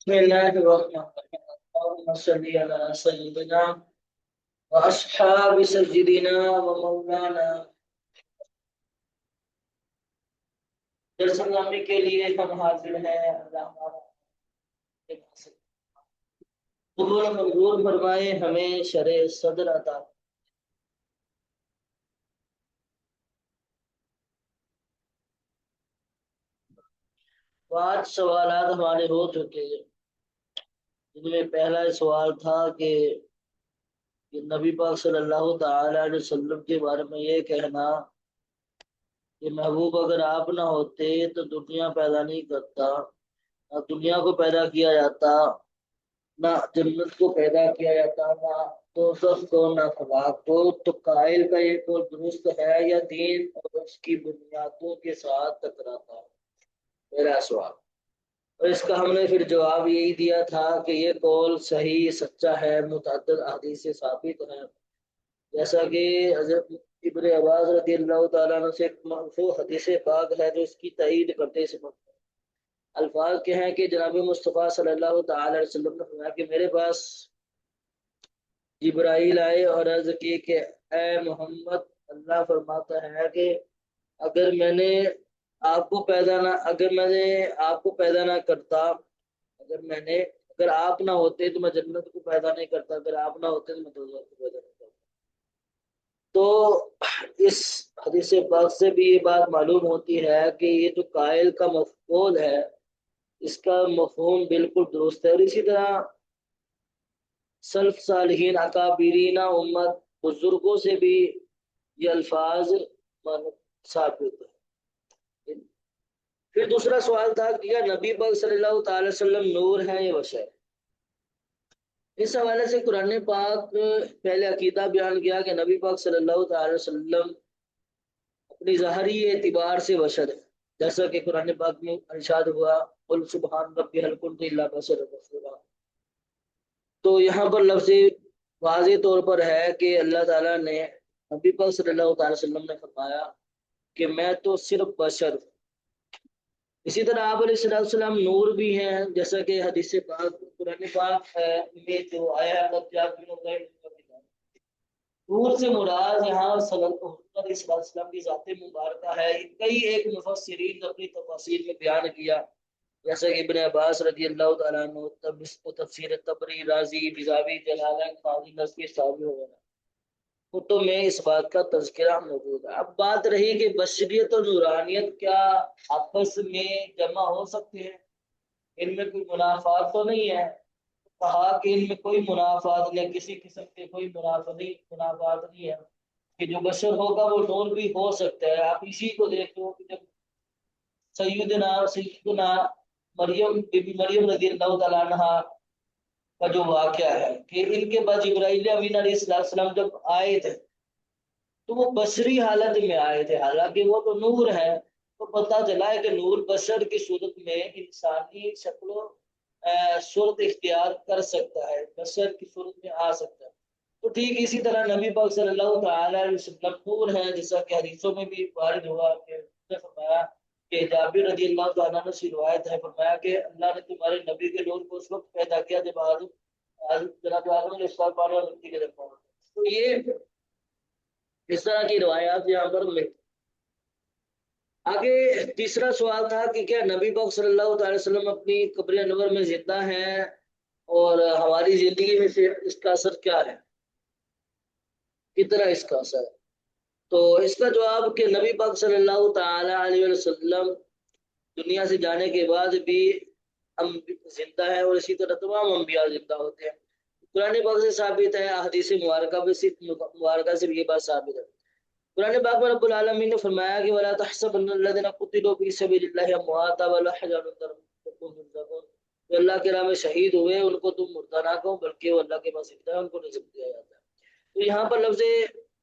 بسم الله الرحمن الرحيم اللهم صل على سيدنا وأصحاب سيدنا ومولانا درس نامے کے لیے ہم حاضر ہیں اللہ ہمارا قبول منظور فرمائے ہمیں شرع صدر عطا پانچ سوالات ہمارے ہو چکے ہیں جن میں پہلا سوال تھا کہ نبی پاک صلی اللہ تعالی علیہ وسلم کے بارے میں یہ کہنا کہ محبوب اگر آپ نہ ہوتے تو دنیا پیدا نہیں کرتا، نہ دنیا کو پیدا کیا جاتا، نہ جنت کو پیدا کیا جاتا، نہ دوزخ کو، نہ خلاق کو۔ تو قائل کا یہ قول درست ہے یا دین اور اس کی بنیادوں کے ساتھ ٹکراتا ہے؟ میرا سوال، اور اس کا ہم نے پھر جواب یہی دیا تھا کہ یہ قول صحیح سچا ہے، متعدد احادیث سے ثابت ہے، جیسا کہ حضرت ابن عباس رضی اللہ تعالیٰ عنہ سے ایک مرفوع حدیث پاک ہے جو اس کی تائید کرتے سے الفاظ کے ہیں کہ جناب مصطفیٰ صلی اللہ تعالی علیہ وسلم نے فرمایا کہ میرے پاس جبرائیل آئے اور عرض کی کہ اے محمد، اللہ فرماتا ہے کہ اگر میں نے اگر میں نے آپ کو پیدا نہ کرتا، اگر آپ نہ ہوتے تو میں جنت کو پیدا نہیں کرتا، اگر آپ نہ ہوتے تو میں دوزخ کو پیدا نہیں کرتا۔ تو اس حدیث پاک سے بھی یہ بات معلوم ہوتی ہے کہ یہ جو قائل کا مفعول ہے اس کا مفہوم بالکل درست ہے، اور اسی طرح سلف صالحین اکابرین امت بزرگوں سے بھی یہ الفاظ ثابت ہے۔ پھر دوسرا سوال تھا کہ کیا نبی پاک صلی اللہ تعالی وسلم نور ہے یا بشر؟ اس حوالے سے قرآن پاک پہلے عقیدہ بیان کیا کہ نبی پاک صلی اللہ تعالی وسلم اپنی ظاہری اعتبار سے بشر ہے، جیسا کہ قرآن پاک میں ارشاد ہوا قل سبحان ربی هل كنت الا بشرا رسولا۔ تو یہاں پر لفظ واضح طور پر ہے کہ اللہ تعالیٰ نے نبی پاک صلی اللہ تعالی وسلم نے فرمایا کہ میں تو صرف بشر ہوں۔ اسی طرح آپ علیہ السلام نور بھی ہیں، جیسا کہ حدیث پاک قرآن پاک میں جو آیا ہے قد جاءکم من اللہ نور۔ نور سے مراد یہاں صلی اللہ علیہ وسلم کی ذات مبارکہ ہے۔ کئی ایک مفسرین نے اپنی تفاسیر میں بیان کیا، جیسا کہ ابن عباس رضی اللہ تعالیٰ عنہ، تفسیر تبری، رازی، بزاوی، جلالین، قاضی نصفی، صاحبی وغیرہ کتب میں اس بات کا تذکرہ موجود ہے۔ اب بات رہی کہ بشریت اور نورانیت کیا آپس میں جمع ہو سکتے ہیں، ان میں کوئی منافات تو نہیں ہے؟ کہا کہ ان میں کوئی منافات نہیں، کسی قسم کے کوئی منافات نہیں ہے کہ جو بشر ہوگا وہ نور بھی ہو سکتا ہے۔ آپ اسی کو دیکھو کہ جب سیدنا مریم بی بی مریم رضی اللہ تعالیٰ عنہ کا جو واقعہ ہے کہ ان کے بعد جبرائیل امین علیہ السلام جب آئے تھے تو وہ بشری حالت میں آئے تھے، حالانکہ وہ تو نور ہے۔ تو پتہ چلا ہے کہ نور بشر کی صورت میں انسانی شکل و صورت اختیار کر سکتا ہے، بشر کی صورت میں آ سکتا ہے۔ تو ٹھیک اسی طرح نبی پاک صلی اللہ تعالی علیہ وسلم نور ہے، جیسا کہ حدیثوں میں بھی وارد ہوا کہ اس نے فرمایا کہ جابر رضی اللہ تعالیٰ عنہ سے روایت ہے، فرمایا کہ اللہ نے تمہارے نبی کے نور کو اس وقت پیدا کیا جب جناب آدم علیہ السلام پانی اور مٹی کے درمیان ہوتے۔ تو یہ اس طرح کی روایات یہاں پر ملتی۔ آگے تیسرا سوال تھا کہ کیا نبی پاک صلی اللہ تعالی وسلم اپنی قبر انور میں زندہ ہیں اور ہماری زندگی میں سے اس کا اثر کیا ہے، کتنا اس کا اثر ہے؟ تو اس کا جواب کہ نبی پاک صلی اللہ تعالی علیہ وسلم دنیا سے جانے کے بعد بھی زندہ ہے، اور اسی طرح تمام انبیاء زندہ ہوتے ہیں۔ قرآن پاک سے ثابت ہے، احادیث مبارکہ سے بھی یہ بات ثابت ہے۔ قرآن پاک میں رب العالمین نے فرمایا کہ وَلَا تَحْسَبَنَّ الَّذِينَ قُتِلُوا فِي سَبِيلِ اللَّهِ أَمْوَاتًا بَلْ أَحْيَاءٌ يُرْزَقُونَ۔ جو اللہ کے راہ میں شہید ہوئے ان کو تم مردہ نہ کہو، بلکہ وہ اللہ کے پاس زندہ ہے، ان کو رزق دیا جاتا ہے۔ تو یہاں پر لفظ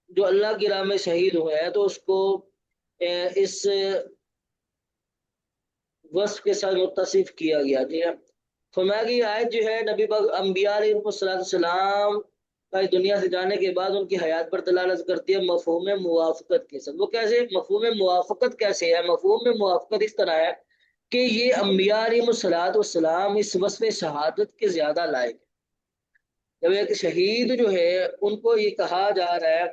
جو اللہ کی راہ میں شہید ہوئے ہیں تو اس کو اس وصف کے ساتھ متصف کیا گیا۔ جی ہاں، فرمایا کہ یہ آیت جو ہے نبی پاک انبیاء علیہ السلام کا دنیا سے جانے کے بعد ان کی حیات پر دلالت کرتی ہے مفہوم موافقت کے ساتھ۔ وہ کیسے مفہوم موافقت کیسے ہے؟ مفہوم موافقت اس طرح ہے کہ یہ انبیاء علیہ السلام اس وصف شہادت کے زیادہ لائق ہیں۔ جب ایک شہید جو ہے ان کو یہ کہا جا رہا ہے،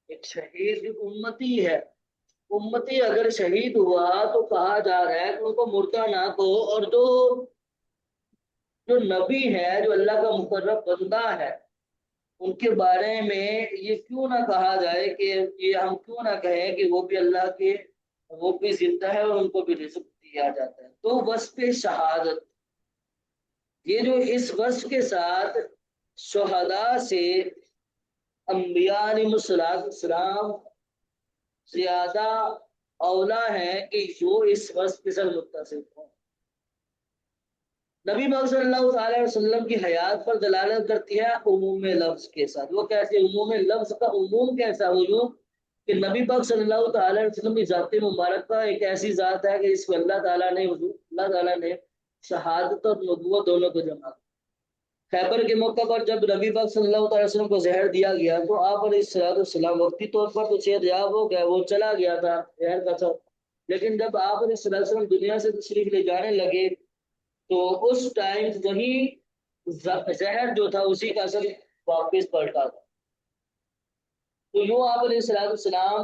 ایک شہید جو امتی ہے، امتی اگر شہید ہوا تو کہا جا رہا ہے کہ ان کو مردہ نہ کہو، اور جو نبی ہے، جو اللہ کا مقرب بندہ ہے، ان کے بارے میں یہ کیوں نہ کہا جائے کہ یہ ہم کیوں نہ کہیں کہ وہ بھی اللہ کے، وہ بھی زندہ ہے اور ان کو بھی رزق دیا جاتا ہے۔ تو وصف شہادت، یہ جو اس وصف کے ساتھ شہداء سے انبیاء علیہ السلام زیادہ اولا ہے کہ جو اس وصف کے ساتھ متصف ہوں۔ نبی پاک صلی اللہ تعالی علیہ وسلم کی حیات پر دلالت کرتی ہے عموم لفظ کے ساتھ۔ وہ کیسے عموم لفظ کا عموم کیسا عموم کہ نبی پاک صلی اللہ تعالی علیہ وسلم کی ذات مبارکہ ایک ایسی ذات ہے کہ اس میں اللہ تعالیٰ نے شہادت اور نبوت دونوں کو جمع کیا۔ خیبر کے موقع پر جب نبی پاک صلی اللہ تعالی وسلم کو زہر دیا گیا تو آپ علیہ السلام وقتی طور پر تو صحت یاب ہو گئے، وہ چلا گیا تھا زہر کا اثر، لیکن جب آپ علیہ السلام دنیا سے تشریف لے جانے لگے تو اس ٹائم وہی زہر جو تھا اسی کا اثر واپس پلٹا تھا۔ تو یوں آپ علیہ السلام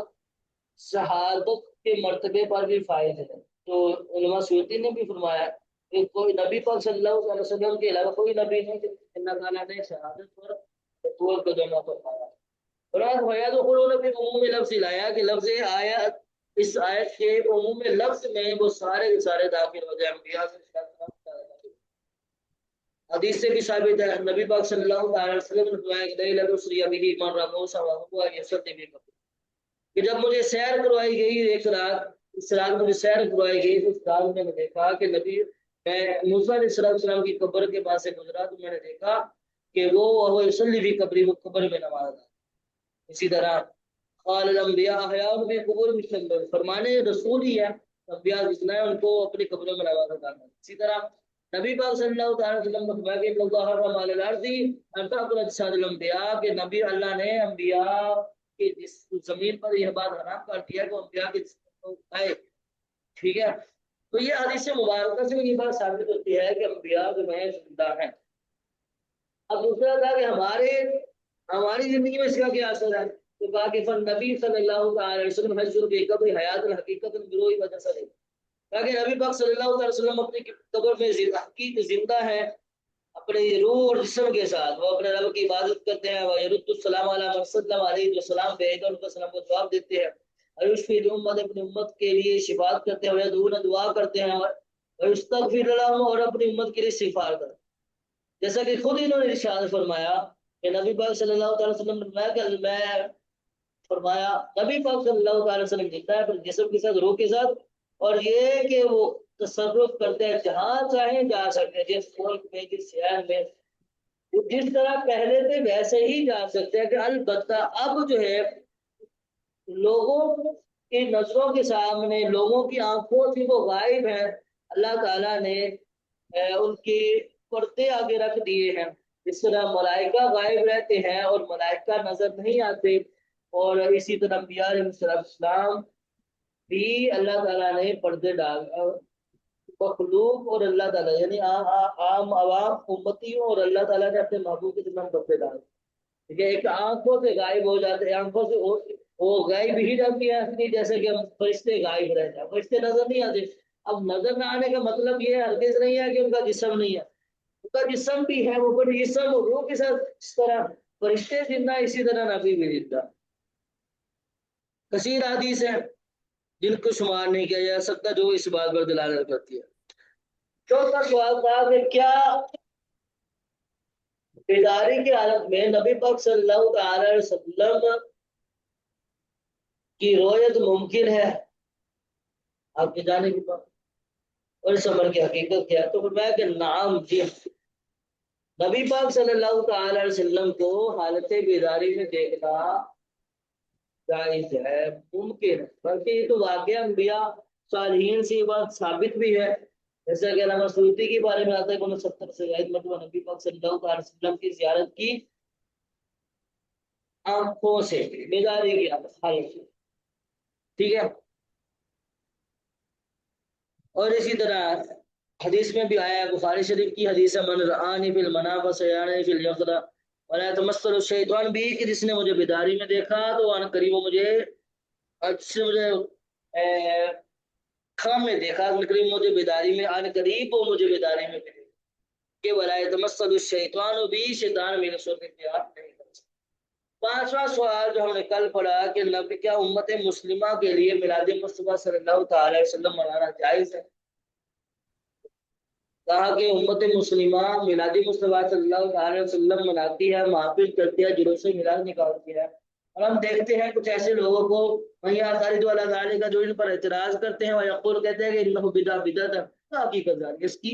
شہادت کے مرتبے پر بھی فائز ہے۔ تو علماء سیوطی نے بھی فرمایا کہ کوئی نبی پاک صلی اللہ علیہ وسلم کے علاوہ کوئی نبی نہیں کہ اللہ تعالیٰ نے شہادت پر نبوت کو جمع فرمایا۔ اور ہویا تو قرون پھر عموم لفظ لایا کہ لفظ آیت، اس آیت کے عموم لفظ میں وہ سارے کے سارے داخل ہو جائے، انبیاء سے حدیث سے بھی ثابت ہے، نبی پاک صلی اللہ علیہ وسلم نے فرمایا کہ لیلۃ اسری بہ من رموس وهو یصلی بقبر، کہ جب مجھے سیر کروائی گئی ایک رات، اس رات مجھے سیر کروائی گئی تو اس رات میں نے دیکھا کہ نبی، میں موسیٰ علیہ السلام کی قبر کے پاس سے گزرا تو میں نے دیکھا کہ وہ یصلی فی قبری، وہ قبر میں نماز ادا۔ اسی طرح قال الانبیاء احیاء فی قبور مثل، فرمانے رسول ہی ہے، انبیاء جتنا ہے ان کو اپنی قبروں میں نماز ادا کرنا۔ اسی طرح نبی پاک صلی اللہ تعالی وسلم نے فرمایا کہ اللہ حرم علی الارض ان تاکل اجساد الانبیاء، کہ نبی اللہ نے انبیاء کہ جس زمین پر یہ بات حرام کر دیا کہ انبیاء کے جسم کو کھائے، ٹھیک ہے۔ تو یہ حدیث مبارکہ سے یہ بات ثابت ہوتی ہے کہ انبیاء جو ہیں زندہ ہیں۔ اب دوسرا تھا کہ ہماری زندگی میں اس کا کیا اثر ہے، تو کہا کہ فن نبی صلی اللہ تعالی وسلم حضور بے قبر حیات الحقیقت بروئی وجہ سے، کہا کہ نبی پاک صلی اللہ علیہ وسلم اپنی قبر میں حقیقت زندہ ہے اپنے روح اور جسم کے ساتھ، وہ اپنے رب کی عبادت کرتے ہیں، وہ یرد السلام علی من سلم علیہ، جو سلام بھیجا ان کو سلام کو جواب دیتے ہیں، اور یشفی الامت، اپنی امت کے لیے شفاعت کرتے ہیں، ویدعون، دعا کرتے ہیں، اور یستغفر لهم، اور اپنی امت کے لیے استغفار کرتے ہیں۔ جیسا کہ خود انہوں نے ارشاد فرمایا کہ نبی پاک صلی اللہ تعالی وسلم نے فرمایا کہ میں فرمایا نبی پاک صلی اللہ تعالی وسلم زندہ ہے، پر جسم کے ساتھ، روح کے ساتھ، اور یہ کہ وہ تصرف کرتے ہیں، جہاں چاہیں جا سکتے ہیں، جس ملک میں، جس شہر میں، وہ جس طرح پہلے تھے ویسے ہی جا سکتے ہیں، کہ البتہ اب جو ہے لوگوں کی نظروں کے سامنے، لوگوں کی آنکھوں سے وہ غائب ہیں، اللہ تعالیٰ نے ان کے پردے آگے رکھ دیے ہیں۔ اس طرح ملائکہ غائب رہتے ہیں اور ملائکہ نظر نہیں آتے، اور اسی طرح انبیاء علیہ السلام بھی اللہ تعالیٰ نے پردے ڈال، مخلوق اور اللہ تعالیٰ یعنی عام عوام امتیوں اور اللہ تعالیٰ نے اپنے محبوب کے درمیان پردے ڈال، ٹھیک ہے۔ ایک آنکھوں سے غائب ہو جاتے ہیں، آنکھوں سے وہ غائب ہی جاتی ہے، جیسے کہ ہم فرشتے غائب رہتے ہیں، فرشتے نظر نہیں آتے۔ اب نظر نہ آنے کا مطلب یہ ہرگز نہیں ہے کہ ان کا جسم نہیں ہے، ان کا جسم بھی ہے، وہ بڑی جسم اور روح کے ساتھ، اس طرح فرشتے زندہ، اسی طرح نبی بھی زندہ۔ کثیر حدیث ہیں جن کو شمار نہیں کیا جا سکتا جو اس بات پر دلالت کرتی ہے۔ چوتھا سوال تھا کہ کیا بیداری کی حالت میں نبی پاک صلی اللہ تعالی علیہ وسلم کی رویت ممکن ہے، آپ کے جانے کی بات، اور اس عمل کی حقیقت کیا ہے؟ تو فرمایا کہ نعم، جی، نبی پاک صلی اللہ تعالی علیہ وسلم کو حالت بیداری میں دیکھنا جائز ہے، ممکن ہے، بلکہ یہ تو واقعہ انبیاء صالحین سے یہ بات ثابت بھی ہے، جیسا کہ علامہ سیوطی کے بارے میں آتا ہے کہ انہوں نے 70 سے زائد مرتبہ نبی پاک صلی اللہ علیہ وسلم کی زیارت کی آنکھوں سے، بیداری کی حالت سے، ٹھیک ہے۔ اور اسی طرح حدیث میں بھی آیا ہے، بخاری شریف کی حدیث ہے، من رآنی فی المنام فسیرانی فی الیقظہ ولا یتمثل الشیطان بھی، کہ جس نے مجھے بیداری میں دیکھا تو ان قریب وہ مجھے، جس نے مجھے خواب میں دیکھا، ان قریب مجھے بیداری میں، ان قریب وہ مجھے بیداری میں ملے کہ ولا یتمثل الشیطان بھی، شیطان میرے صورت اختیار نہیں کر سکتا۔ پانچواں سوال جو ہم نے کل پڑھا کہ نبی کیا امت مسلمہ کے لیے میلاد مصطفیٰ صلی اللہ تعالی وسلم منانا جائز ہے؟ کہا کہ امت مسلمہ میلاد مصطفیٰ صلی اللہ علیہ وسلم مناتی ہے، محافل کرتی ہے، جلوس میلاد نکالتی ہے، اور ہم دیکھتے ہیں کچھ ایسے لوگوں کو وہاں خالد والا گانے کا جو ان پر اعتراض کرتے ہیں، وہ یقول کہتے ہیں کہ انہ بدع بدعت ہے، کیا حقیقت جانی اس کی؟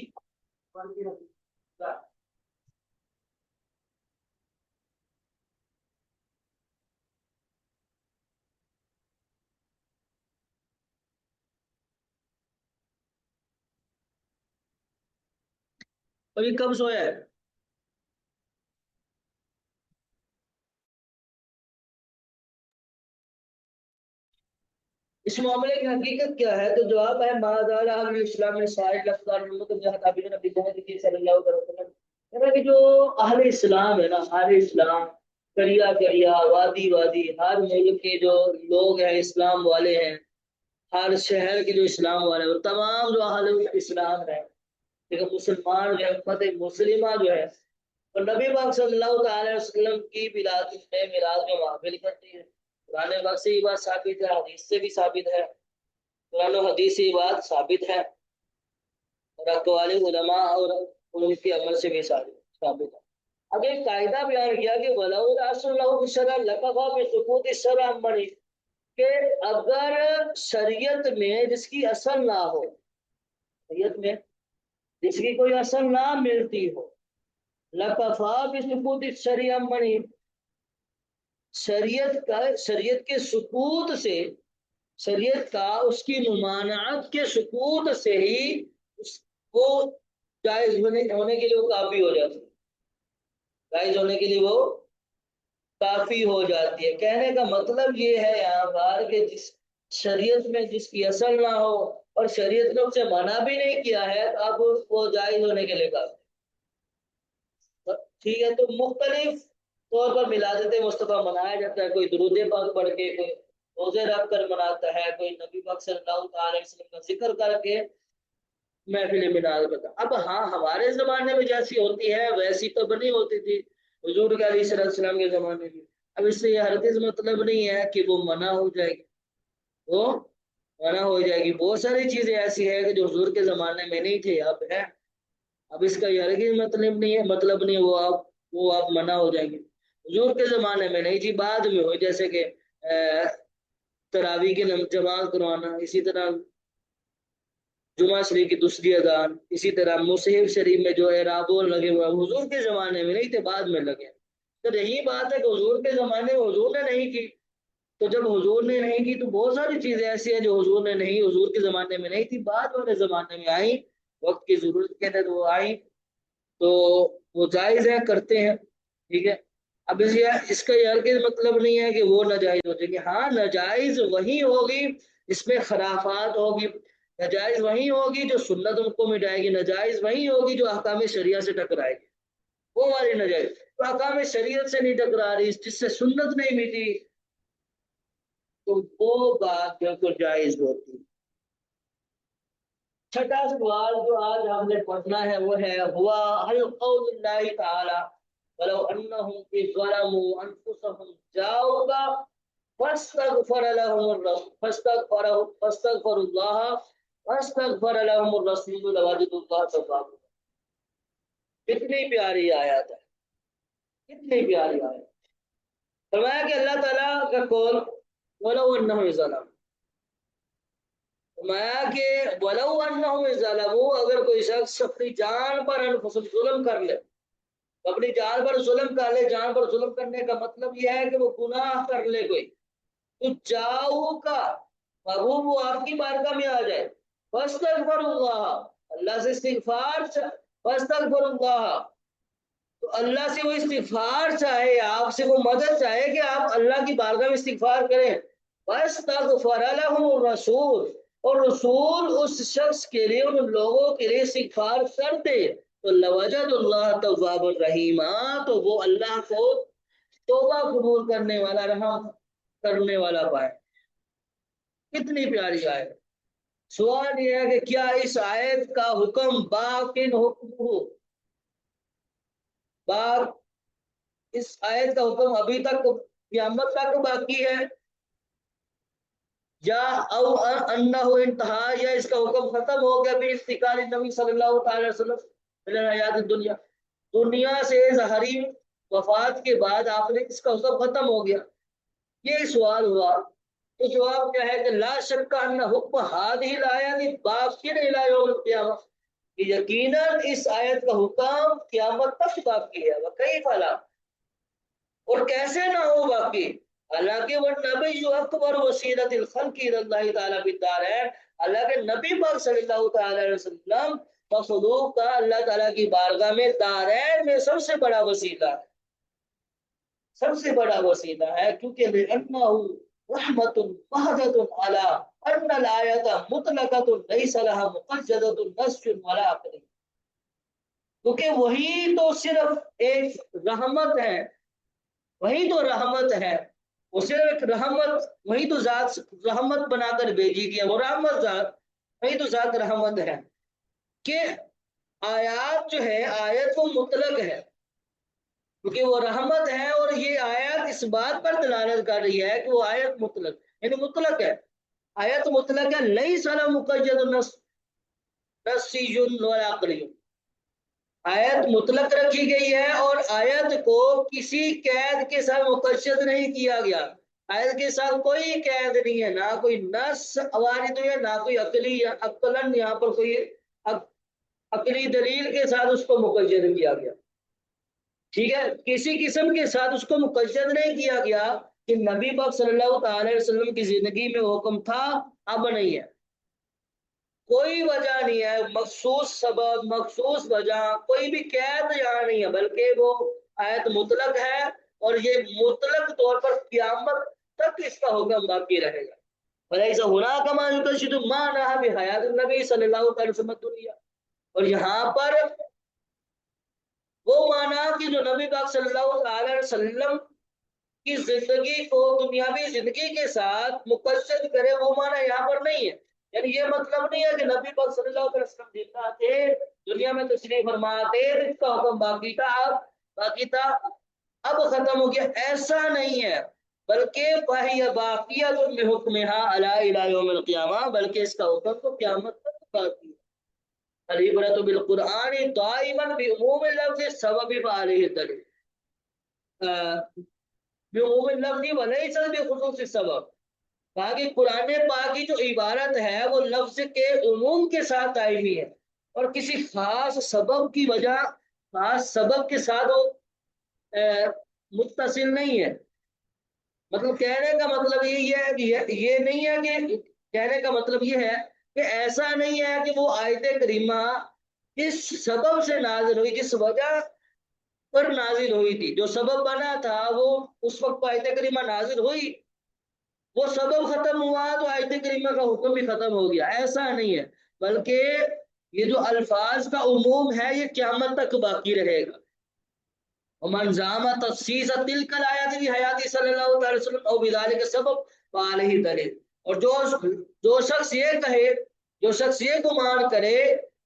اور یہ کب سویا ہے؟ اس معاملے کی حقیقت کیا ہے؟ تو جواب ہے مازال اہل اسلام میں سائر لفظان محمد بن حتابی نبی صلی اللہ علیہ وسلم، یعنی کہ جو اہل اسلام ہے نا، اہل اسلام کریا کریا، وادی وادی، ہر ملک کے جو لوگ ہیں اسلام والے ہیں، ہر شہر کے جو اسلام والے ہیں، وہ تمام جو اہل اسلام ہیں، لیکن مسلمان جو ہے، امت مسلمہ جو ہے، اور نبی پاک صلی اللہ تعالی وسلم کی میلاد میں محفل کرتی ہے۔ قرآن پاک سے یہ بات ثابت ہے، حدیث سے بھی ثابت ہے، قرآن و حدیث سے یہ بات ثابت ہے، اور اقوال علماء اور ان کے عمل سے بھی ثابت ہے۔ اب ایک قاعدہ بیان کیا کہ وَلَوْ لَأَصْلُ لَهُ بِالشَّرْعِ لَكَفَىٰ بِثُبُوتِ الشَّرْعِ عَمَّنِ، کہ اگر شریعت میں جس کی اصل نہ ہو، شریعت میں جس کی کوئی اصل نہ ملتی ہو، لَكَفَىٰ بِثُبُوتِ الشَّرْعِ عَمَّنِ، شریعت کے ثبوت سے، شریعت کا اس کی ممانعت کے ثبوت سے ہی اس کو جائز ہونے کے لیے وہ کافی ہو جاتی ہے، جائز ہونے کے لیے وہ کافی ہو جاتی ہے۔ کہنے کا مطلب یہ ہے یہاں پر کہ جس شریعت میں جس کی اصل نہ ہو اور شریعت نے اس سے منع بھی نہیں کیا ہے، تو اب وہ جائز ہونے کے لیے کافی، ٹھیک ہے۔ تو مختلف طور پر میلاد مصطفیٰ منایا جاتا ہے، کوئی درود پاک پڑھ کے، کوئی روزے رکھ کر مناتا ہے، کوئی نبی پاک صلی اللہ تعالی وسلم کا ذکر کر کے محفل میلاد کرتا۔ اب ہاں، ہمارے زمانے میں جیسی ہوتی ہے ویسی تو نہیں ہوتی تھی حضور کے علیہ السلام کے زمانے میں۔ اب اس سے یہ ہرگز مطلب نہیں ہے کہ وہ منع ہو جائے گی، وہ منع ہو جائے گی۔ بہت ساری چیزیں ایسی ہیں کہ جو حضور کے زمانے میں نہیں تھے، اب ہے۔ اب اس کا یہ ہرگز مطلب نہیں وہ آپ منع ہو جائیں گے۔ حضور کے زمانے میں نہیں تھی، بعد میں ہوئی، جیسے کہ تراویح کی جماعت کروانا، اسی طرح جمعہ شریف کی دوسری اذان، اسی طرح مصحف شریف میں جو اعراب لگے ہوئے، حضور کے زمانے میں نہیں تھے، بعد میں لگے۔ تو یہی بات ہے کہ حضور کے زمانے میں حضور نے نہیں کی، تو جب حضور نے نہیں کی تو بہت ساری چیزیں ایسی ہیں جو حضور نے نہیں، حضور کے زمانے میں نہیں تھی، بعد والے زمانے میں آئیں، وقت کی ضرورت کے تحت وہ آئیں، تو وہ جائز ہے، کرتے ہیں، ٹھیک ہے۔ اب اس کا یہ ہرگز مطلب نہیں ہے کہ وہ ناجائز ہو جائیں گے۔ ہاں، ناجائز وہی ہوگی اس میں خرافات ہوگی، ناجائز وہی ہوگی جو سنت ان کو مٹائے گی، ناجائز وہی ہوگی جو احکام شریعت سے ٹکرائے گی، وہ والی ناجائز۔ تو احکام شریعت سے نہیں ٹکرا رہی، جس سے سنت نہیں مٹی، تو وہ بات بالکل جائز ہوتی۔ چھٹا سوال جو آج ہم نے پڑھنا ہے وہ ہے ہوا حل قول اللہ تعالی ولو انہم اذ ظلموا انفسهم جاؤک فاستغفر اللہ واستغفر لهم الرسول لوجدوا اللہ توابا۔ کتنی پیاری آیات ہے، کتنی پیاری آیات۔ فرمایا کہ اللہ تعالیٰ کا قول ولو انہم ظلموا، فرمایا کہ ولو انہم ظلموا، اگر کوئی شخص اپنی جان پر انفسهم ظلم کر لے، اپنی جان پر ظلم کر لے، جان پر ظلم کرنے کا مطلب یہ ہے کہ وہ گناہ کر لے کوئی، تو جاؤ کا محبوب وہ آپ کی بارگاہ میں آ جائے، فاستغفر اللہ، اللہ سے استغفار فاستغفر اللہ، تو اللہ سے وہ استغفار چاہے، آپ سے وہ مدد چاہے کہ آپ اللہ کی بارگاہ میں استغفار کریں، فاستغفر لهم الرسول، اور رسول اس شخص کے لیے، ان لوگوں کے لیے استغفار کر دے تو لوجد اللہ تواب الرحیم، تو وہ اللہ کو توبہ قبول کرنے والا، رحم کرنے والا پائے۔ کتنی پیاری آیت۔ سوال یہ ہے کہ کیا اس آیت کا حکم باقین حکم ہو، اس آیت کا حکم ابھی تک قیامت تک باقی ہے، یا او انہ انتہا، یا اس کا حکم ختم ہو گیا بھی انتقال نبی صلی اللہ تعالی وسلم من حیات الدنیا، دنیا سے ظاہری وفات کے بعد آخری اس کا حکم ختم ہو گیا، یہ سوال ہوا۔ تو جواب کیا ہے کہ لا شک ان حکم هذه الآیات باقی الی یوم القیامہ، کہ یقیناً اس آیت کا حکم قیامت تک باقی ہے۔ وکیف لا، اور کیسے نہ ہو باقی، حالانکہ وہ نبی اکبر وسیلۃ الخلق الی اللہ تعالی بالدارین، اللہ کے نبی پاک صلی اللہ تعالی علیہ وسلم مخلوق کا اللہ تعالیٰ کی بارگاہ میں دارین میں سب سے بڑا وسیلہ ہے، سب سے بڑا وسیلہ ہے، کیونکہ لأنہ رحمت محضۃ علی ان الآیت مطلقۃ لیس لها مقیدۃ نص ولا عقل، کیونکہ وہی تو صرف ایک رحمت ہے، وہی تو رحمت ہے، وہ صرف ایک رحمت، وہی تو ذات رحمت بنا کر بھیجی گئی ہے، وہ رحمت ذات، وہی تو ذات رحمت ہے کہ آیات جو ہے، آیت وہ مطلق ہے کیونکہ وہ رحمت ہے، اور یہ آیت اس بات پر دلالت کر رہی ہے کہ وہ آیت مطلق، یعنی مطلق ہے، آیت مطلق ہے، لیس لها مقید نصی ولا عقلی، آیت مطلق رکھی گئی ہے اور آیت کو کسی قید کے ساتھ مقید نہیں کیا گیا، آیت کے ساتھ کوئی قید نہیں ہے، نہ کوئی نص وارد ہے، نہ کوئی عقلی، عقلاً یہاں پر کوئی عقلی دلیل کے ساتھ اس کو مقید کیا گیا، ٹھیک ہے، کسی قسم کے ساتھ اس کو مقید نہیں کیا گیا کہ نبی پاک صلی اللہ تعالی علیہ وسلم کی زندگی میں حکم تھا اب نہیں ہے، کوئی وجہ نہیں ہے، مخصوص سبب، مخصوص وجہ، کوئی بھی قید یہاں نہیں ہے، بلکہ وہ آیت مطلق ہے، اور یہ مطلق طور پر قیامت تک اس کا حکم باقی رہے گا۔ وَلَيْسَ هُنَاكَ مَا يُكَشِّفُ مَعْنَهَا بِحَيَاةِ النَّبِيِّ صلی اللہ علیہ وسلم، اور یہاں پر وہ معنی کہ جو نبی پاک صلی اللہ علیہ وسلم کی زندگی کو دنیاوی زندگی کے ساتھ مقصد کرے، وہ معنی یہاں پر نہیں ہے، یعنی یہ مطلب نہیں ہے کہ نبی پاک صلی اللہ علیہ وسلم زندہ تھے، دنیا میں تشریف فرما تھے، اس کا حکم باقی تھا، اب ختم ہو گیا، ایسا نہیں ہے، بلکہ فَهِيَ بَاقِيَةٌ بِحُكْمِهَا إِلَى يَوْمِ الْقِيَامَةِ، بلکہ اس کا حکم تو قیامت تک باقی ہے۔ العبرۃ بالقرآن دائما بعموم اللفظ سبب فعلیہ الدلیل، بعموم اللفظ ولیس بخصوص السبب، کہا کہ قرآن پاک کی جو عبارت ہے وہ لفظ کے عموم کے ساتھ آئی ہوئی ہے، اور کسی خاص سبب کی وجہ، خاص سبب کے ساتھ وہ متصل نہیں ہے، مطلب کہنے کا مطلب یہ ہے کہ یہ نہیں ہے کہ، کہنے کا مطلب یہ ہے کہ ایسا نہیں ہے کہ وہ آیت کریمہ اس سبب سے نازل ہوئی، جس وجہ پر نازل ہوئی تھی، جو سبب بنا تھا وہ اس وقت آیت کریمہ نازل ہوئی، وہ سبب ختم ہوا تو آیت کریمہ کا حکم بھی ختم ہو گیا، ایسا نہیں ہے، بلکہ یہ جو الفاظ کا عموم ہے یہ قیامت تک باقی رہے گا۔ ومن زعم تخصیص تلک الآیات بحیات صلی اللہ علیہ وسلم او بذلک سبب فعلیہ دلیل، اور جو شخص یہ کہے، جو شخص یہ گمان کرے،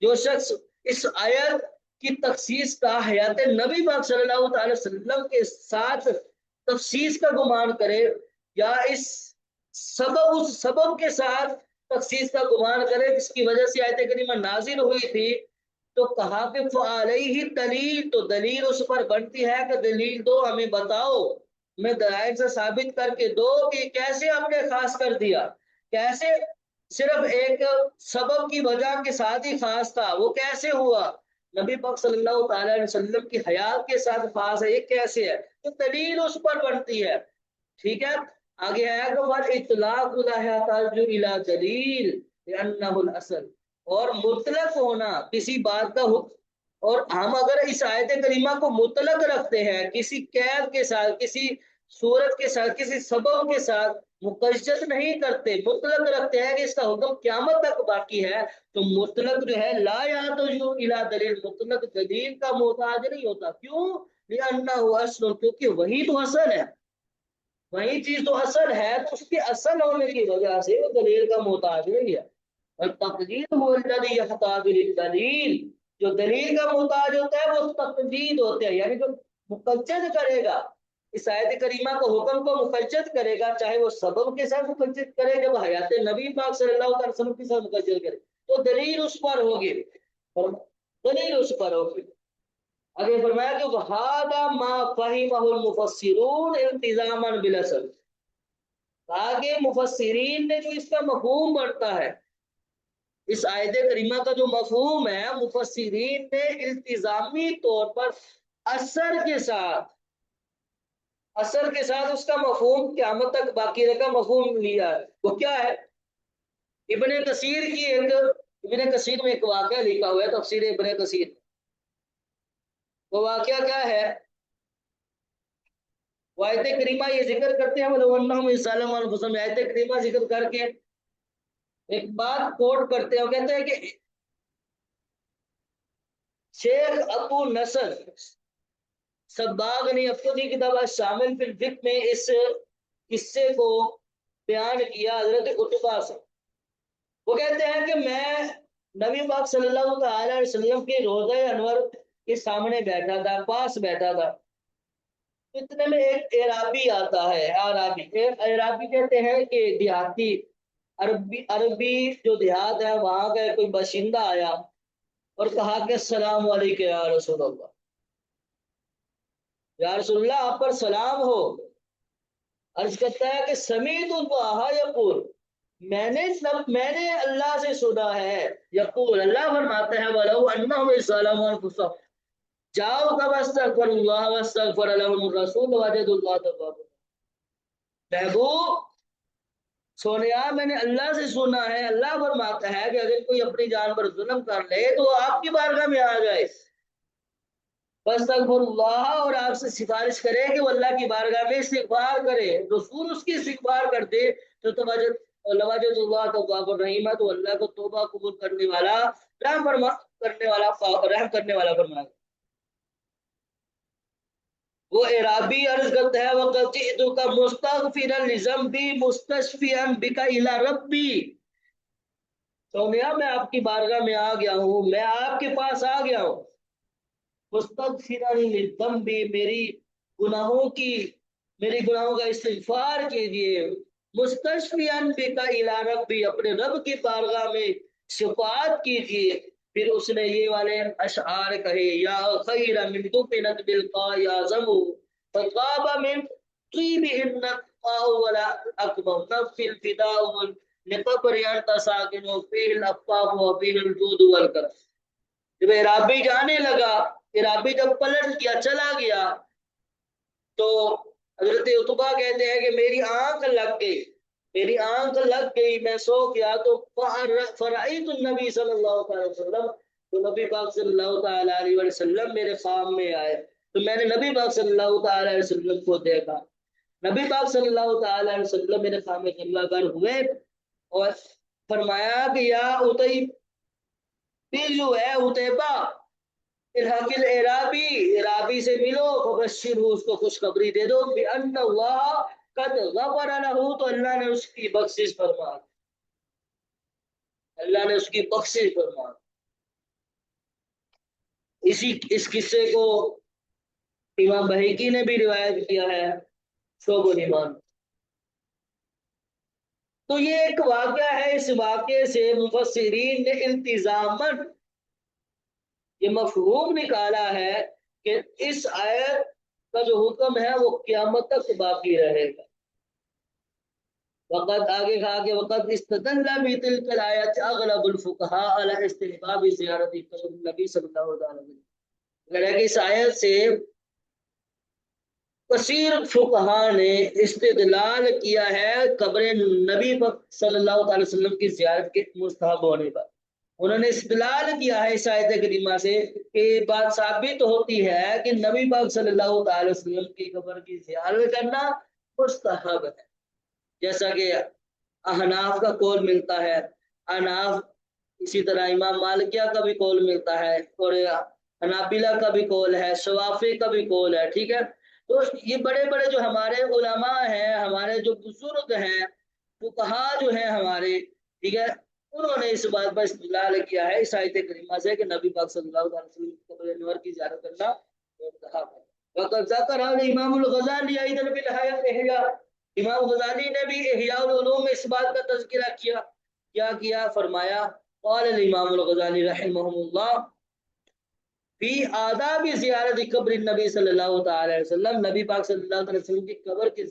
جو شخص اس آیت کی تخصیص کا حیات نبی پاک صلی اللہ تعالی وسلم کے ساتھ تخصیص کا گمان کرے، یا اس سبب کے ساتھ تخصیص کا گمان کرے جس کی وجہ سے آیت کریمہ نازل ہوئی تھی، تو کہا کہ فعلیہ دلیل، تو دلیل اس پر بنتی ہے کہ دلیل دو، ہمیں بتاؤ، ہمیں دلائل سے ثابت کر کے دو کہ کیسے ہم نے خاص کر دیا، کیسے صرف ایک سبب کی وجہ کے ساتھ ہی خاص تھا، وہ کیسے ہوا، نبی پاک صلی اللہ تعالی علیہ وسلم کی حیات کے ساتھ خاص ہے، یہ کیسے ہے، تو دلیل اس پر بنتی ہے، ٹھیک ہے۔ آگے آیا کہ وَالْإِطْلَاقُ لَا يَحْتَاجُ إِلَى دَلِيلٍ لِأَنَّهُ الْأَصْلُ، اور مطلق ہونا کسی بات کا حکم، اور ہم اگر اس آیت کریمہ کو مطلق رکھتے ہیں کسی قید کے ساتھ، کسی صورت کے ساتھ، کسی سبب کے ساتھ مقید نہیں کرتے، مطلق رکھتے ہیں کہ اس کا حکم قیامت تک باقی ہے، تو مطلق جو ہے لا یحتاج الی دلیل، مطلق دلیل کا محتاج نہیں ہوتا. کیوں؟ لأنہ اصل، کیونکہ وہی تو اصل ہے، وہی چیز تو اصل ہے، تو اس کے اصل ہونے کی وجہ سے وہ دلیل کا محتاج نہیں ہے. اور تقدیر هو الذی یحتاج للدلیل، جو دلیل کا محتاج ہوتا ہے وہ تقدیر ہوتے ہیں، یعنی جو مقید کرے گا اس آیت کریمہ کو، حکم کو مقید کرے گا، چاہے وہ سبب کے ساتھ مقید کرے، جب حیات نبی پاک صلی اللہ علیہ وسلم کے ساتھ مقید کرے تو دلیل اس پر ہوگی، دلیل اس پر ہوگی. آگے فرمایا کہ وَهَذَا مَا فَهِمَهُ الْمُفَسِّرُونَ التزاما بالاصل، آگے مفسرین نے جو اس کا مفہوم بڑھتا ہے، اس آیت کریمہ کا جو مفہوم ہے، مفسرین نے التزامی طور پر اثر کے ساتھ اس کا مفہوم قیامت تک باقی رکھا مفہوم لیا ہے. وہ کیا ہے؟ ابن کثیر میں ایک واقعہ لکھا ہوا ہے، تفسیر ابن کثیر. وہ واقعہ کیا ہے؟ وہ آیت کریمہ یہ ذکر کرتے ہیں، وَلَوْ أَنَّهُمْ إِذْ ظَلَمُوا أَنفُسَهُمْ، آیت کریمہ ذکر کر کے ایک بات کوٹ کرتے ہیں، وہ کہتے ہیں کہ شیخ ابو نصر سباغ نے اپنی کتاب شامل فی الفقہ میں اس قصے کو بیان کیا حضرت عتبہ سے. وہ کہتے ہیں کہ میں نبی پاک صلی اللہ علیہ وسلم کے روضہ انور کے سامنے بیٹھا تھا، پاس بیٹھا تھا. اتنے میں ایک اعرابی آتا ہے. اعرابی کہتے ہیں کہ دیہاتی، عربی جو دیہات ہے وہاں کا کوئی باشندہ آیا اور کہا کہ السلام علیکم یا رسول اللہ، یا رسول اللہ آپ پر سلام ہو. عرض کرتا ہے کہ سمیعت اللہ یقول، میں نے اللہ سے سنا ہے، یقول اللہ فرماتا ہے وَلَوْ أَنَّهُمْ إِذْ ظَلَمُوا أَنفُسَهُمْ جَاءُوكَ فَاسْتَغْفَرُوا اللَّهَ وَاسْتَغْفَرَ لَهُمُ الرَّسُولُ لَوَجَدُوا اللَّهَ تَوَّابًا. محبوب سونیا، میں نے اللہ سے سنا ہے، اللہ فرماتا ہے کہ اگر کوئی اپنی جان پر ظلم کر لے تو وہ آپ کی بارگاہ میں آ جائے، فاستغفر اللہ، اور آپ سے سفارش کرے کہ وہ اللہ کی بارگاہ میں استغفار کرے، رسول اس کی استغفار کر دے تو لوجد اللہ تواب الرحیم، تو اللہ کو توبہ قبول کرنے والا، رحم کرنے والا فرمائے. وہ اعرابی عرض کرتا ہے وَقَدْ جِئْتُكَ مُسْتَغْفِرًا لِذَنبِي مُسْتَشْفِعًا بِكَ إِلَى رَبِّي. سونیا میں آپ کی بارگاہ میں آ گیا ہوں، میں آپ کے پاس آ گیا ہوں، مستغفرا للذنبی، میری گناہوں کا استغفار کیجیے، مستشفیاً بک الی ربی، اپنے رب کی بارگاہ میں شفاعت کیجیے. پھر اس نے یہ والے اشعار کہے، یا خیر من دفنت بالقاء اعظم فطاب من طیبہن القاء ولا اکبر نفس الفداء لقبر انت ساکن فیہ الافاق وفیہ الجود والکرم. جب اعرابی جانے لگا، اعرابی جب پلٹ گیا چلا گیا، تو حضرت عتبہ کہتے ہیں کہ میری آنکھ لگ گئی، میں سو گیا تو فرأیت النبی صلی اللہ علیہ وسلم، تو نبی پاک صلی اللہ تعالی علیہ وسلم میرے خواب میں آئے، تو میں نے نبی پاک صلی اللہ تعالی علیہ وسلم کو دیکھا. نبی پاک صلی اللہ تعالی علیہ وسلم میرے خواب میں جلوہ گر ہوئے اور فرمایا کہ یا جو ہے عتیبہ، الحق اعرابی سے ملو، فبشر، اس کو خوشخبری دے دو بان اللہ قد غفر له، تو اللہ نے اس کی بخشش فرما، اللہ نے اس کی بخشش فرما. اس قصے کو امام بہیقی نے بھی روایت کیا ہے، شعب الایمان. تو یہ ایک واقعہ ہے، اس واقعے سے مفسرین نے التزاماً یہ مفہوم نکالا ہے کہ اس آیت کا جو حکم ہے وہ قیامت تک باقی رہے گا. وقت آگے کہا کہ وقت استدل بتلک الآیت اغلب الفقہاء علی استحباب زیارت قبر النبی صلی اللہ علیہ وسلم. اگر اس آیت سے کثیر فقہاء نے استدلال کیا ہے قبر نبی صلی اللہ علیہ وسلم کی زیارت کے مستحب ہونے پر. انہوں نے استدلال کیا ہے اس آیت کریمہ سے کہ بات ثابت ہوتی ہے کہ نبی پاک صلی اللہ علیہ وسلم کی قبر کی زیارت کرنا مستحب ہے. جیسا کہ احناف کا قول ملتا ہے، اناف، اسی طرح امام مالکیہ کا بھی قول ملتا ہے، اور حنابلہ کا بھی قول ہے، شوافی کا بھی قول ہے، ٹھیک ہے۔ تو یہ بڑے بڑے جو ہمارے علماء ہیں، ہمارے جو بزرگ ہیں، فقہا جو ہیں ہمارے، ٹھیک ہے، انہوں نے اس بات پر استدلال کیا ہے اس آیت کریمہ سے کہ نبی پاک صلی اللہ علیہ وسلم کی قبر انور کی زیارت کرنا مستحب ہے۔ وقد ذکر الامام الغزالی ایضا فی الاحیاء، امام غزالی نے بھی احیاء العلوم میں اس بات کا تذکرہ کیا، کیا کیا، فرمایا قال الامام الغزالی رحمہ اللہ فی آداب زیارت قبر النبی صلی اللہ تعالی علیہ وسلم، نبی پاک صلی اللہ علیہ وسلم کی قبر کی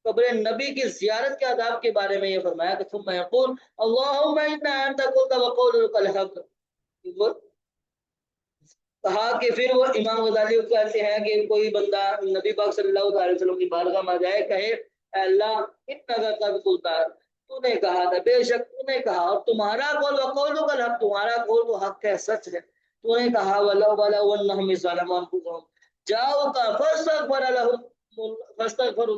قبر نبی کی زیارت کے آداب کے بارے میں یہ فرمایا کہ ثم یقول اللہم انا انت قلت وقولک الحق، کہا کہ پھر وہ امام غزالی کہتے ہیں کہ کوئی بندہ نبی پاک صلی اللہ علیہ وسلم کی بارگاہ میں جائے، کہے اے اللہ اتنا قد قلتا، تو نے کہا تھا، بے شک تو نے کہا، اور تمہارا قول وقولک الحق، تمہارا قول تو حق ہے، سچ ہے، تو نے کہا ولو انہم ظلموا انفسہم جاؤ کا فاستغفر اللہ واستغفر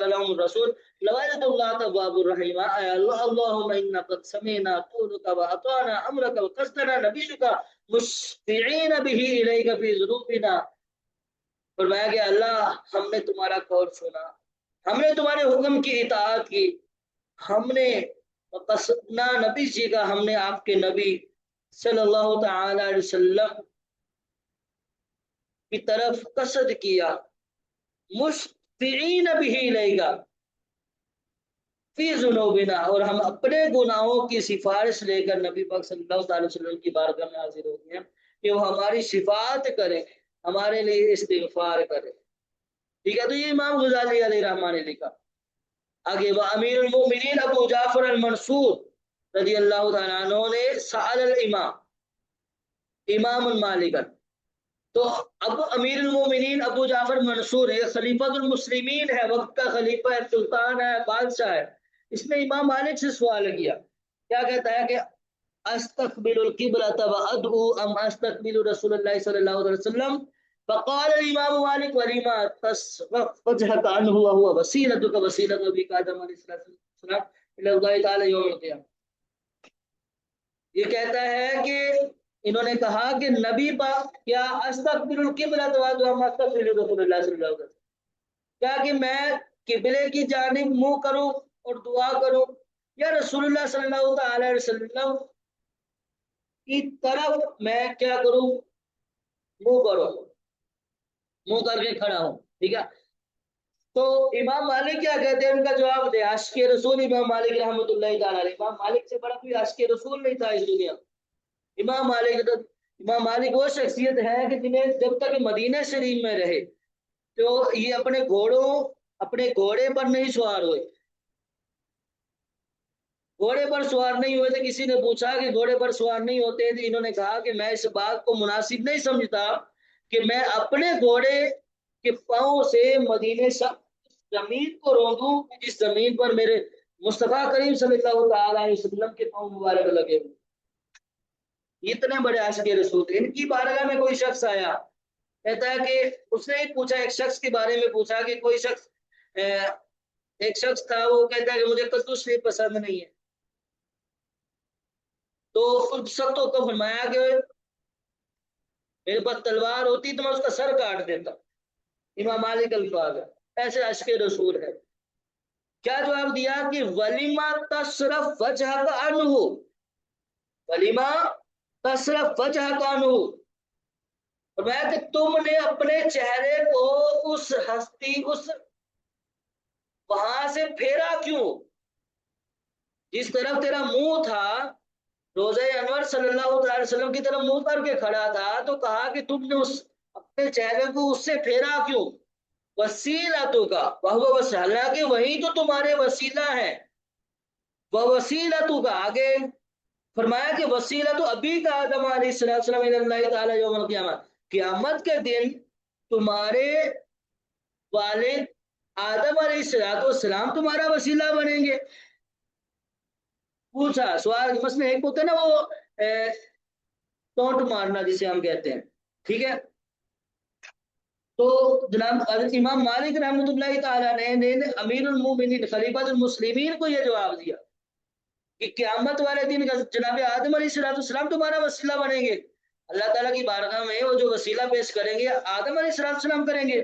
لهم الرسول لوجدوا الله توابا رحیما، اے اللہ اللهم انا قد سمعنا قولك واطعنا امرك وقصدنا نبيك مشفعين به اليك في ذنوبنا، فرمایا کہ اللہ ہم نے تمہارا قول سنا، ہم نے تمہارے حکم کی اطاعت کی، ہم نے قصدنا نبی جی کا، ہم نے آپ کے نبی صلی اللہ تعالی علیہ وسلم کی طرف قصد کیا، مشفعین به الیک فی ذنوبنا، اور ہم اپنے گناہوں کی سفارش لے کر نبی پاک صلی اللہ علیہ وسلم کی بارگاہ میں حاضر ہوتے ہیں کہ وہ ہماری شفاعت کریں، ہمارے لیے استغفار کریں، ٹھیک ہے۔ تو یہ امام غزالی علیہ رحمہ نے لکھا۔ آگے وہ امیر المؤمنین ابو جعفر المنصور رضی اللہ تعالیٰ عنہ نے سأل الامام امام مالک، تو ابو امیر المومنین ابو جعفر منصور ہے، خلیفۃ المسلمین ہے، وقت کا خلیفہ ہے، سلطان ہے، بادشاہ ہے، اس نے امام مالک سے سوال کیا، کیا کہتا ہے کہ استقبل القبلۃ وادعو ام استقبل رسول اللہ صلی اللہ علیہ وسلم، فقال الامام مالک ولما تصرف وجهك عنه وهو وسيلتك وسيلة ابيك آدم علیہ السلام الى اللہ تعالی یوم القیامہ۔ یہ کہتا ہے کہ انہوں نے کہا کہ نبی پاک کیا استقبل القبلۃ وادعو ام استقبل رسول اللہ صلی اللہ علیہ وسلم، کیا کہ میں قبلے کی جانب منہ کروں اور دعا کروں، یا رسول اللہ صلی اللہ تعالی علیہ وسلم کی طرف میں کیا کروں، منہ کروں، منہ کر کے کھڑا ہوں، ٹھیک ہے۔ تو امام مالک کیا کہتے ہیں، ان کا جواب دے عاشق رسول امام مالک رحمۃ اللہ تعالی علیہ، امام مالک سے بڑا کوئی عاشق رسول نہیں تھا اس دنیا میں۔ امام مالک وہ شخصیت ہے کہ جنہیں جب تک مدینہ شریف میں رہے تو یہ اپنے گھوڑے پر نہیں سوار ہوئے، گھوڑے پر سوار نہیں ہوئے تھے۔ کسی نے پوچھا کہ گھوڑے پر سوار نہیں ہوتے تھے، انہوں نے کہا کہ میں اس بات کو مناسب نہیں سمجھتا کہ میں اپنے گھوڑے کے پاؤں سے مدینے زمین کو روندوں جس زمین پر میرے مصطفیٰ کریم صلی اللہ تعالی علیہ وسلم کے پاؤں مبارک لگے ہوئے، اتنے بڑے عاشق رسول تھے۔ ان کی بارگاہ میں کوئی شخص آیا، کہتا ہے کہ اس نے پوچھا، ایک شخص کے بارے میں پوچھا کہ کوئی شخص ایک شخص تھا، وہ کہتا ہے کہ مجھے قدوس شریف پسند نہیں ہے، تو اس شخص کو فرمایا کہ میرے پاس تلوار ہوتی تو میں اس کا سر کاٹ دیتا۔ امام مالک الفاظ ہے، ایسے عاشق رسول ہے۔ کیا جواب دیا کہ ولیما تصرف وجہ کا عنہ، ولیما تصرف وجہ کا عنہ، فرمایا کہ تم نے اپنے چہرے کو اس ہستی اس وہاں سے پھیرا کیوں، جس طرف تیرا منہ تھا، روزہ انور صلی اللہ علیہ وسلم کی طرف منہ کر کے کھڑا تھا، تو کہا کہ تم نے اپنے چہرے کو اس سے پھیرا کیوں، وسیلتوں کا وہ حالانکہ وہی تو تمہارے وسیلہ ہے، وہ وسیلتوں کا، آگے فرمایا کہ وسیلت ابی کا آدم علیہ السلام اللہ تعالی یوم القیامہ، قیامت کے دن تمہارے والد آدم علیہ السلام تمہارا وسیلہ بنیں گے۔ پوچھا سوال، مثلا ایک ہوتا ہے نا وہ ٹونٹ مارنا جسے ہم کہتے ہیں، ٹھیک ہے، تو جناب حضرت امام مالک رحمۃ اللہ تعالی نے امیر المومنین خلیفۃ المسلمین کو یہ جواب دیا کہ قیامت والے دن جناب آدم علیہ السلام تمہارا وسیلہ بنیں گے. اللہ تعالیٰ کی بارگاہ میں وہ جو وسیلہ پیش کریں گے آدم علیہ السلام کریں گے.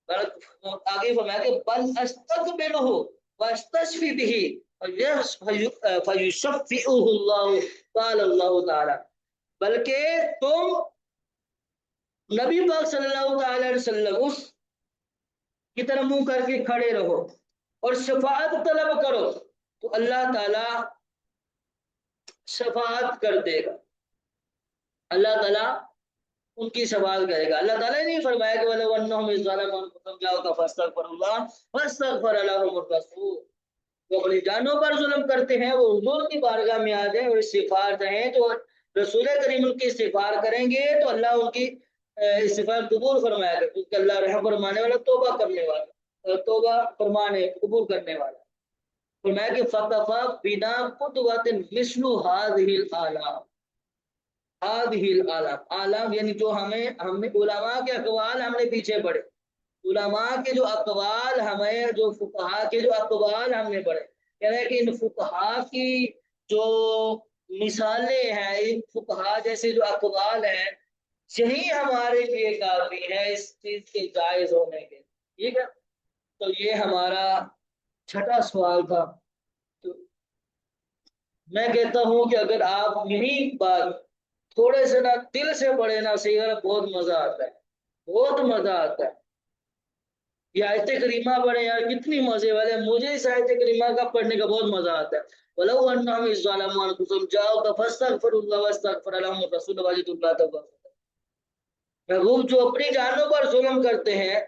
آگے فرمایا کہ بل استقبلہ واستشفی بہ فیشفعہ اللہ قال اللہ تعالی، بلکہ تم نبی پاک صلی اللہ تعالی علیہ وسلم اس کی طرف منہ کر کے کھڑے رہو اور شفاعت طلب کرو تو اللہ تعالی شفاعت کر دے گا، اللہ تعالیٰ ان کی شفاعت کرے گا. اللہ تعالیٰ نے نہیں فرمایا کہ وَلَوْ أَنَّهُمْ إِذْ ظَلَمُوا أَنفُسَهُمْ جَاءُوكَ فَاسْتَغْفَرُوا اللَّهَ وَاسْتَغْفَرَ لَهُمُ الرَّسُولُ، وہ اپنی جانوں پر ظلم کرتے ہیں وہ حضور کی بارگاہ میں آ جائیں اور استغفار چاہیں تو رسول کریم ان کی استغفار کریں گے تو اللہ ان کی استغفار قبول فرمائے گا، کیونکہ اللہ رحم فرمانے والا، توبہ کرنے والا، توبہ فرمانے قبول کرنے والا. فرمایا کہ فَكَفَىٰ بِنَا قُدْوَةً مِثْلُ هَٰذِهِ الْآلَامِ، آلام یعنی جو ہمیں علماء کے اقوال ہم نے پیچھے پڑھے، علماء کے جو اقوال ہمیں، جو فقہا کے جو اقوال ہم نے پڑھے، کہہ رہے ہیں کہ ان فقہا کی جو مثالیں ہیں، ان فقہا جیسے جو اقوال ہیں، یہی ہمارے لیے کافی ہے اس چیز کے جائز ہونے کے. ٹھیک ہے، تو یہ ہمارا چھٹا سوال تھا. تو میں کہتا ہوں کہ اگر آپ یہی بات تھوڑے سے نہ دل سے پڑھے نا صحیح، بہت مزہ آتا ہے، بہت مزہ آتا ہے. یہ آیت کریمہ پڑھے یار، کتنی مزے والے. مجھے اس آیت کریمہ کا پڑھنے کا بہت مزہ آتا ہے. وَلَوْ أَنَّهُمْ إِذْ ظَلَمُوا أَنفُسَهُمْ جَاءُوكَ فَاسْتَغْفَرُوا اللَّهَ وَاسْتَغْفَرَ لَهُمُ الرَّسُولُ لَوَجَدُوا اللَّهَ تَوَّابًا رَحِيمًا. محبوب جو اپنی جانوں پر ظلم کرتے ہیں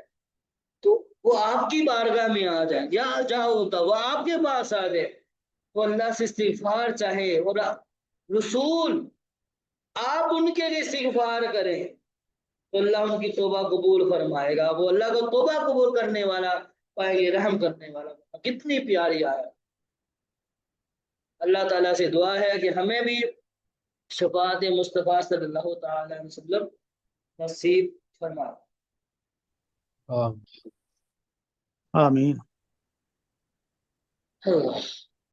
تو وہ آپ کی بارگاہ میں آ جائیں، یا جاؤ ہوتا وہ آپ کے پاس آ جائے، وہ اللہ سے استغفار چاہے اور رسول آپ ان کے لیے استغفار کریں تو اللہ ان کی توبہ قبول فرمائے گا. وہ اللہ کو توبہ قبول کرنے والا پائیں گے، رحم کرنے والا. کتنی پیاری آیت. اللہ تعالیٰ سے دعا ہے کہ ہمیں بھی شفاعت مصطفیٰ صلی اللہ تعالی علیہ وسلم نصیب فرمائے. آمین. اللہ